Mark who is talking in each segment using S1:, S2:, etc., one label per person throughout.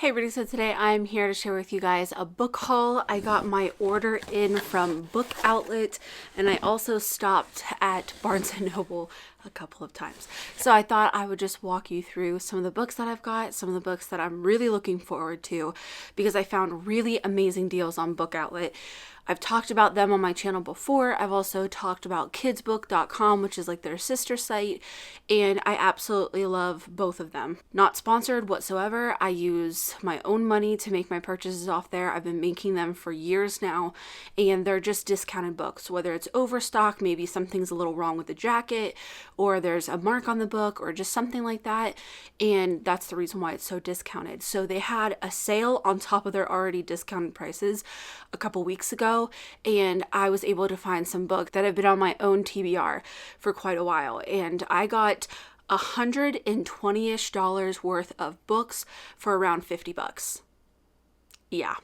S1: Hey everybody, so today I'm here to share with you guys a book haul. I got my order in from Book Outlet and I also stopped at Barnes & Noble a couple of times. So I thought I would just walk you through some of the books that I've got, some of the books that I'm really looking forward to because I found really amazing deals on Book Outlet. I've talked about them on my channel before. I've also talked about kidsbook.com, which is like their sister site, and I absolutely love both of them. Not sponsored whatsoever. I use my own money to make my purchases off there. I've been making them for years now, and they're just discounted books, whether it's overstock, maybe something's a little wrong with the jacket, or there's a mark on the book, or just something like that, and that's the reason why it's so discounted. So they had a sale on top of their already discounted prices a couple weeks ago, and I was able to find some books that have been on my own TBR for quite a while, and I got $120-ish worth of books for around $50. Yeah.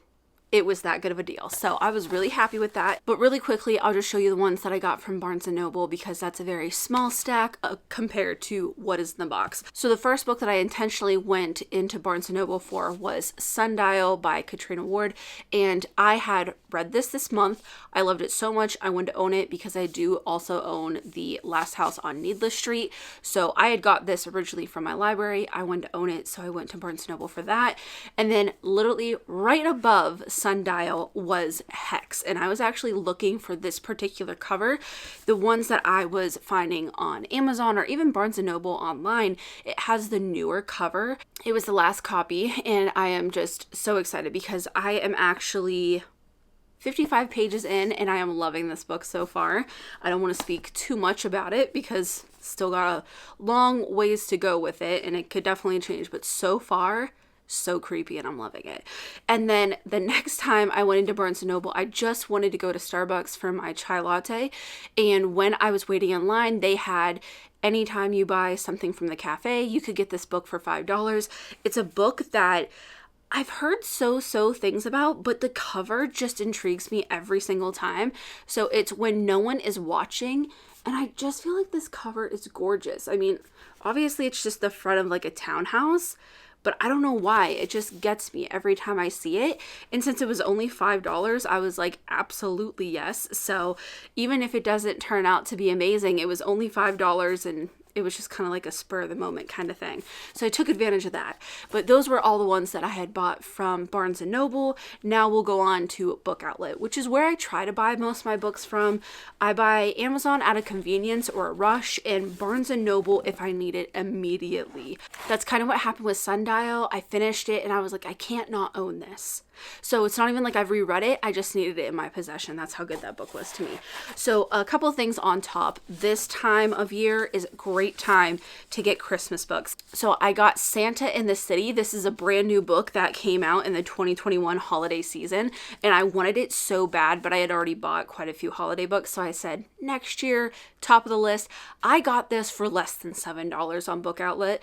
S1: It was that good of a deal. So I was really happy with that. But really quickly, I'll just show you the ones that I got from Barnes & Noble because that's a very small stack compared to what is in the box. So the first book that I intentionally went into Barnes & Noble for was Sundial by Katrina Ward. And I had read this month. I loved it so much. I wanted to own it because I do also own The Last House on Needless Street. So I had got this originally from my library. I wanted to own it. So I went to Barnes & Noble for that. And then literally right above Sundial was Hex, and I was actually looking for this particular cover. The ones that I was finding on Amazon or even Barnes & Noble online, it has the newer cover. It was the last copy, and I am just so excited because I am actually 55 pages in and I am loving this book so far. I don't want to speak too much about it because still got a long ways to go with it and it could definitely change, but so far so creepy and I'm loving it. And then the next time I went into Barnes & Noble, I just wanted to go to Starbucks for my chai latte, and when I was waiting in line, they had anytime you buy something from the cafe, you could get this book for $5. It's a book that I've heard so things about, but the cover just intrigues me every single time. So it's When No One Is Watching, and I just feel like this cover is gorgeous. I mean, obviously it's just the front of like a townhouse, but I don't know why. It just gets me every time I see it. And since it was only $5, I was like, absolutely yes. So even if it doesn't turn out to be amazing, it was only $5 and it was just kind of like a spur of the moment kind of thing. So I took advantage of that. But those were all the ones that I had bought from Barnes & Noble. Now we'll go on to Book Outlet, which is where I try to buy most of my books from. I buy Amazon out of convenience or a rush, and Barnes & Noble if I need it immediately. That's kind of what happened with Sundial. I finished it and I was like, I can't not own this. So it's not even like I've reread it, I just needed it in my possession. That's how good that book was to me. So a couple of things on top. This time of year is a great time to get Christmas books. So I got Santa in the City. This is a brand new book that came out in the 2021 holiday season, and I wanted it so bad, but I had already bought quite a few holiday books, so I said next year, top of the list. I got this for less than $7 on Book Outlet.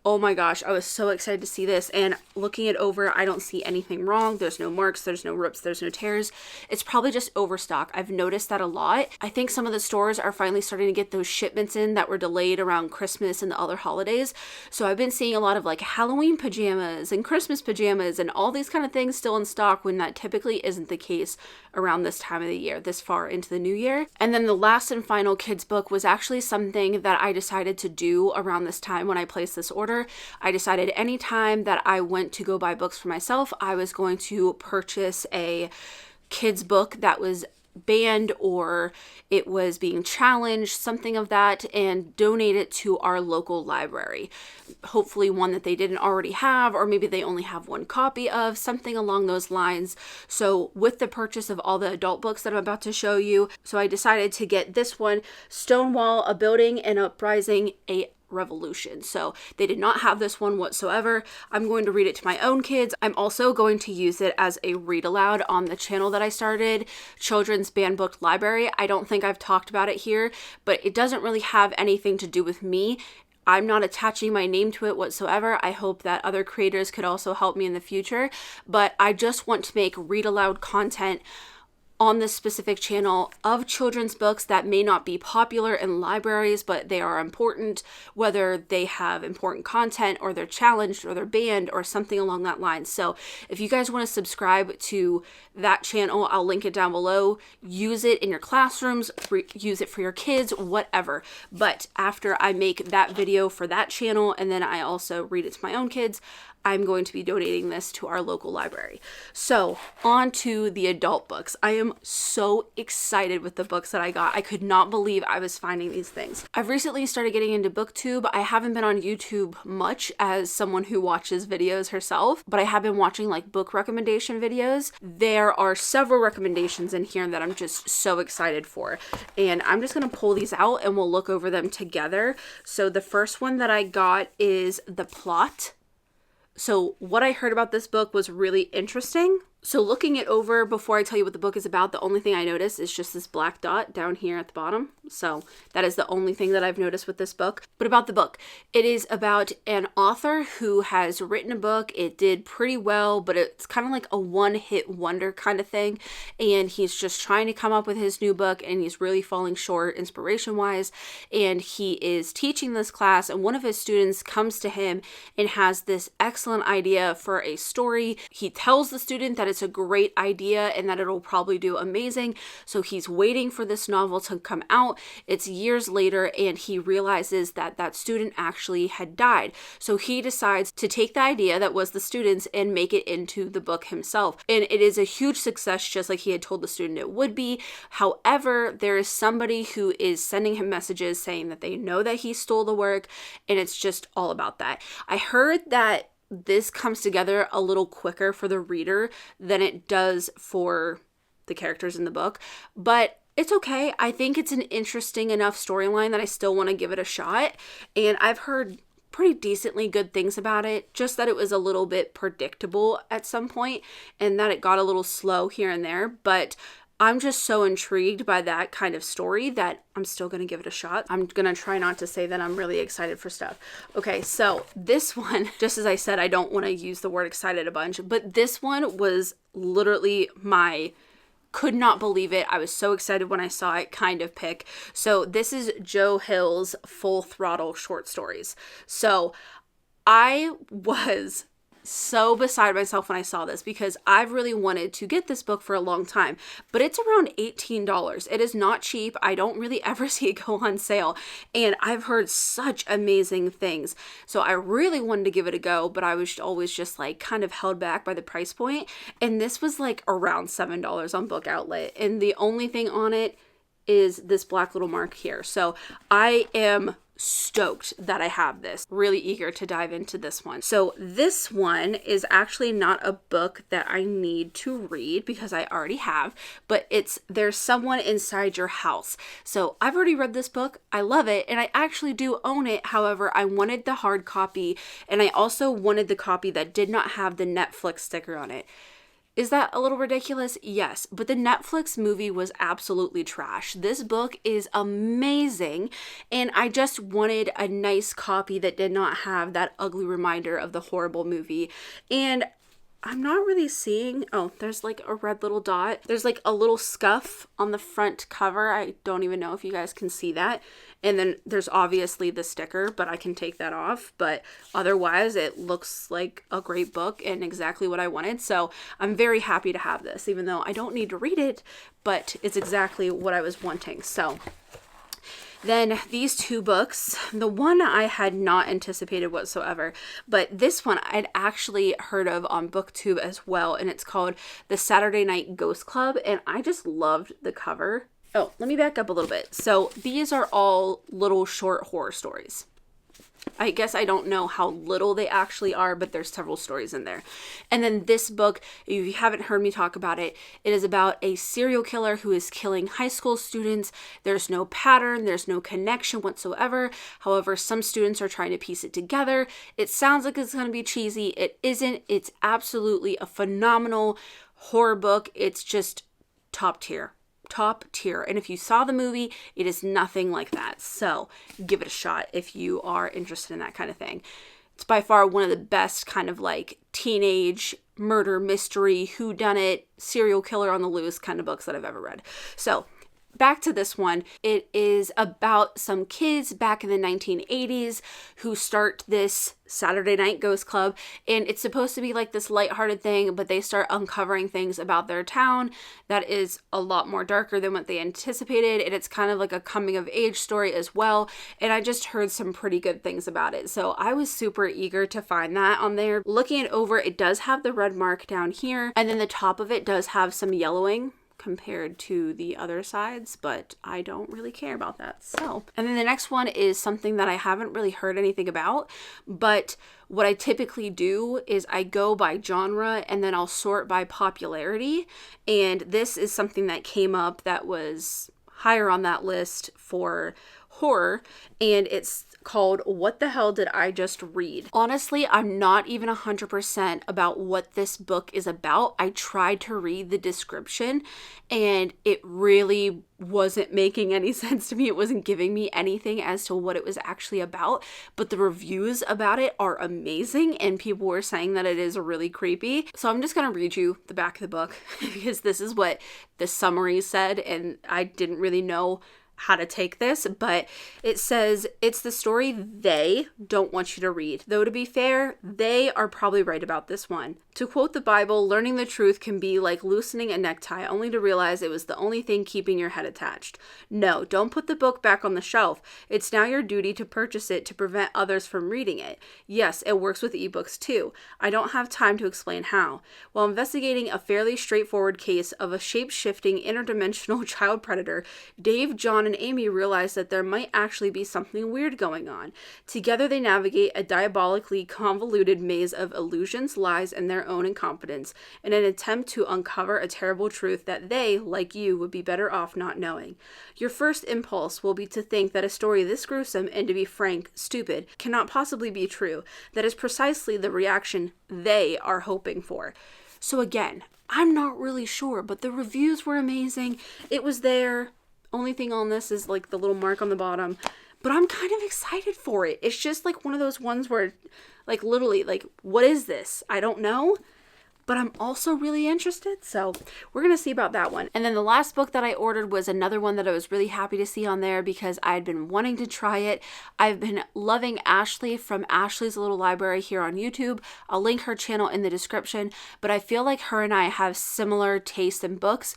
S1: Oh my gosh, I was so excited to see this, and looking it over, I don't see anything wrong. There's no marks, there's no rips, there's no tears. It's probably just overstock. I've noticed that a lot. I think some of the stores are finally starting to get those shipments in that were delayed around Christmas and the other holidays. So I've been seeing a lot of like Halloween pajamas and Christmas pajamas and all these kind of things still in stock when that typically isn't the case around this time of the year, this far into the new year. And then the last and final kids book was actually something that I decided to do around this time when I placed this order. I decided anytime that I went to go buy books for myself, I was going to purchase a kids book that was banned or it was being challenged, something of that, and donate it to our local library. Hopefully one that they didn't already have, or maybe they only have one copy of, something along those lines. So with the purchase of all the adult books that I'm about to show you, so I decided to get this one, Stonewall, A Building and Uprising, a Revolution. So they did not have this one whatsoever. I'm going to read it to my own kids. I'm also going to use it as a read aloud on the channel that I started, Children's Banned Book Library. I don't think I've talked about it here, but it doesn't really have anything to do with me. I'm not attaching my name to it whatsoever. I hope that other creators could also help me in the future, but I just want to make read aloud content on this specific channel of children's books that may not be popular in libraries, but they are important, whether they have important content or they're challenged or they're banned or something along that line. So if you guys want to subscribe to that channel, I'll link it down below. Use it in your classrooms, use it for your kids, whatever. But after I make that video for that channel, and then I also read it to my own kids, I'm going to be donating this to our local library. So on to the adult books. I am so excited with the books that I got. I could not believe I was finding these things. I've recently started getting into BookTube. I haven't been on YouTube much as someone who watches videos herself, but I have been watching like book recommendation videos. There are several recommendations in here that I'm just so excited for. And I'm just going to pull these out and we'll look over them together. So the first one that I got is The Plot. So what I heard about this book was really interesting. So looking it over before I tell you what the book is about, the only thing I noticed is just this black dot down here at the bottom. So that is the only thing that I've noticed with this book. But about the book, it is about an author who has written a book. It did pretty well, but it's kind of like a one-hit wonder kind of thing. And he's just trying to come up with his new book and he's really falling short inspiration-wise. And he is teaching this class and one of his students comes to him and has this excellent idea for a story. He tells the student that it's a great idea and that it'll probably do amazing. So he's waiting for this novel to come out. It's years later and he realizes that that student actually had died. So he decides to take the idea that was the student's and make it into the book himself. And it is a huge success, just like he had told the student it would be. However, there is somebody who is sending him messages saying that they know that he stole the work, and it's just all about that. I heard that this comes together a little quicker for the reader than it does for the characters in the book, but it's okay. I think it's an interesting enough storyline that I still want to give it a shot, and I've heard pretty decently good things about it, just that it was a little bit predictable at some point and that it got a little slow here and there, but I'm just so intrigued by that kind of story that I'm still going to give it a shot. I'm going to try not to say that I'm really excited for stuff. Okay, so this one, just as I said, I don't want to use the word excited a bunch, but this one was literally could not believe it. I was so excited when I saw it kind of pick. So this is Joe Hill's Full Throttle short stories. So I was so beside myself when I saw this because I've really wanted to get this book for a long time, but it's around $18. It is not cheap. I don't really ever see it go on sale, and I've heard such amazing things. So I really wanted to give it a go, but I was always just like kind of held back by the price point, and this was like around $7 on Book Outlet, and the only thing on it is this black little mark here. So I am stoked that I have this. Really eager to dive into this one. So this one is actually not a book that I need to read because I already have, but it's There's Someone Inside Your House. So I've already read this book. I love it, and I actually do own it. However, I wanted the hard copy, and I also wanted the copy that did not have the Netflix sticker on it. Is that a little ridiculous? Yes, but the Netflix movie was absolutely trash. This book is amazing, and I just wanted a nice copy that did not have that ugly reminder of the horrible movie. And I'm not really seeing, oh, there's like a red little dot. There's like a little scuff on the front cover. I don't even know if you guys can see that. And then there's obviously the sticker, but I can take that off. But otherwise, it looks like a great book and exactly what I wanted. So I'm very happy to have this, even though I don't need to read it, but it's exactly what I was wanting. So then these two books, the one I had not anticipated whatsoever, but this one I'd actually heard of on BookTube as well, and it's called The Saturday Night Ghost Club, and I just loved the cover. Oh, let me back up a little bit. So these are all little short horror stories. I guess I don't know how little they actually are, but there's several stories in there. And then this book, if you haven't heard me talk about it, it is about a serial killer who is killing high school students. There's no pattern, there's no connection whatsoever. However, some students are trying to piece it together. It sounds like it's going to be cheesy. It isn't. It's absolutely a phenomenal horror book. It's just top tier. And if you saw the movie, it is nothing like that. So give it a shot if you are interested in that kind of thing. It's by far one of the best kind of like teenage murder, mystery, whodunit, serial killer on the loose kind of books that I've ever read. So back to this one. It is about some kids back in the 1980s who start this Saturday Night Ghost Club, and it's supposed to be like this lighthearted thing, but they start uncovering things about their town that is a lot more darker than what they anticipated, and it's kind of like a coming of age story as well, and I just heard some pretty good things about it, so I was super eager to find that on there. Looking it over, it does have the red mark down here, and then the top of it does have some yellowing compared to the other sides, but I don't really care about that. So, and then the next one is something that I haven't really heard anything about, but what I typically do is I go by genre and then I'll sort by popularity, and this is something that came up that was higher on that list for horror, and it's called What the Hell Did I Just Read? Honestly, I'm not even 100% about what this book is about. I tried to read the description and it really wasn't making any sense to me. It wasn't giving me anything as to what it was actually about, but the reviews about it are amazing and people were saying that it is really creepy. So I'm just going to read you the back of the book because this is what the summary said and I didn't really know how to take this, but it says it's the story they don't want you to read. Though to be fair, they are probably right about this one. To quote the Bible, learning the truth can be like loosening a necktie only to realize it was the only thing keeping your head attached. No, don't put the book back on the shelf. It's now your duty to purchase it to prevent others from reading it. Yes, it works with ebooks too. I don't have time to explain how. While investigating a fairly straightforward case of a shape-shifting interdimensional child predator, Dave, John, and Amy realize that there might actually be something weird going on. Together they navigate a diabolically convoluted maze of illusions, lies, and their own incompetence in an attempt to uncover a terrible truth that they, like you, would be better off not knowing. Your first impulse will be to think that a story this gruesome and, to be frank, stupid, cannot possibly be true. That is precisely the reaction they are hoping for. So again, I'm not really sure, but the reviews were amazing. It was there. Only thing on this is like the little mark on the bottom, but I'm kind of excited for it. It's just like one of those ones where like literally like, what is this? I don't know, but I'm also really interested. So we're going to see about that one. And then the last book that I ordered was another one that I was really happy to see on there because I had been wanting to try it. I've been loving Ashley from Ashley's Little Library here on YouTube. I'll link her channel in the description, but I feel like her and I have similar taste in books.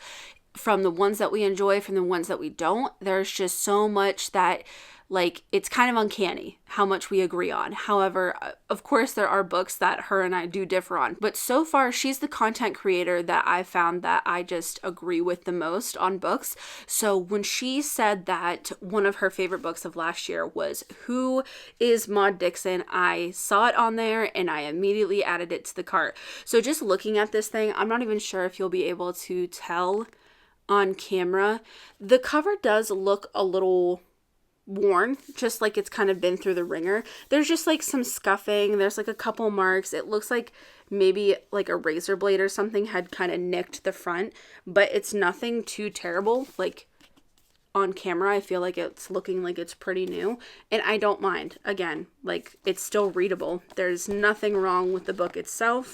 S1: From the ones that we enjoy, from the ones that we don't, there's just so much that, like, it's kind of uncanny how much we agree on. However, of course, there are books that her and I do differ on. But so far, she's the content creator that I found that I just agree with the most on books. So when she said that one of her favorite books of last year was Who is Maud Dixon, I saw it on there and I immediately added it to the cart. So just looking at this thing, I'm not even sure if you'll be able to tell on camera. The cover does look a little worn, just like it's kind of been through the ringer. There's just like some scuffing, there's like a couple marks. It looks like maybe like a razor blade or something had kind of nicked the front, but it's nothing too terrible. Like on camera, I feel like it's looking like it's pretty new, and I don't mind. Again, like it's still readable. There's nothing wrong with the book itself.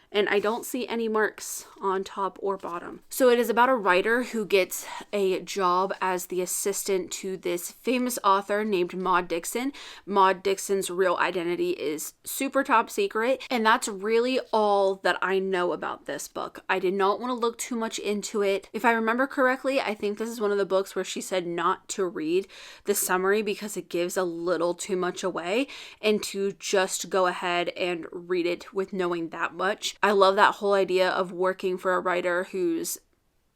S1: And I don't see any marks on top or bottom. So it is about a writer who gets a job as the assistant to this famous author named Maud Dixon. Maud Dixon's real identity is super top secret, and that's really all that I know about this book. I did not want to look too much into it. If I remember correctly, I think this is one of the books where she said not to read the summary because it gives a little too much away, and to just go ahead and read it with knowing that much. I love that whole idea of working for a writer whose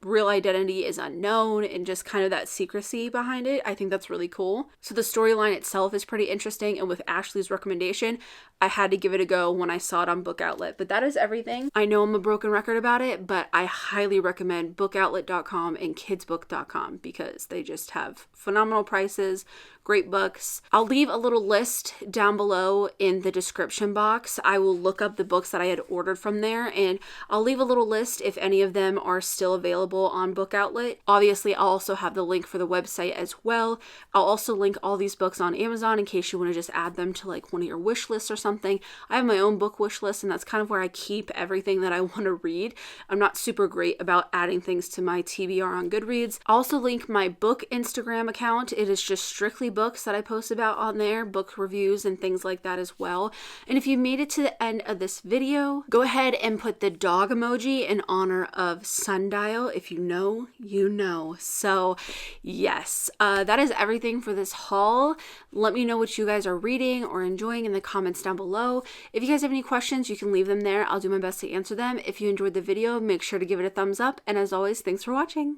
S1: real identity is unknown and just kind of that secrecy behind it. I think that's really cool. So the storyline itself is pretty interesting, and with Ashley's recommendation, I had to give it a go when I saw it on Book Outlet. But that is everything. I know I'm a broken record about it, but I highly recommend bookoutlet.com and kidsbook.com because they just have phenomenal prices, great books. I'll leave a little list down below in the description box. I will look up the books that I had ordered from there, and I'll leave a little list if any of them are still available available on Book Outlet. Obviously, I'll also have the link for the website as well. I'll also link all these books on Amazon in case you want to just add them to like one of your wish lists or something. I have my own book wish list, and that's kind of where I keep everything that I want to read. I'm not super great about adding things to my TBR on Goodreads. I'll also link my book Instagram account. It is just strictly books that I post about on there, book reviews and things like that as well. And if you made it to the end of this video, go ahead and put the dog emoji in honor of Sundial. If you know, you know. So yes, that is everything for this haul. Let me know what you guys are reading or enjoying in the comments down below. If you guys have any questions, you can leave them there. I'll do my best to answer them. If you enjoyed the video, make sure to give it a thumbs up. And as always, thanks for watching.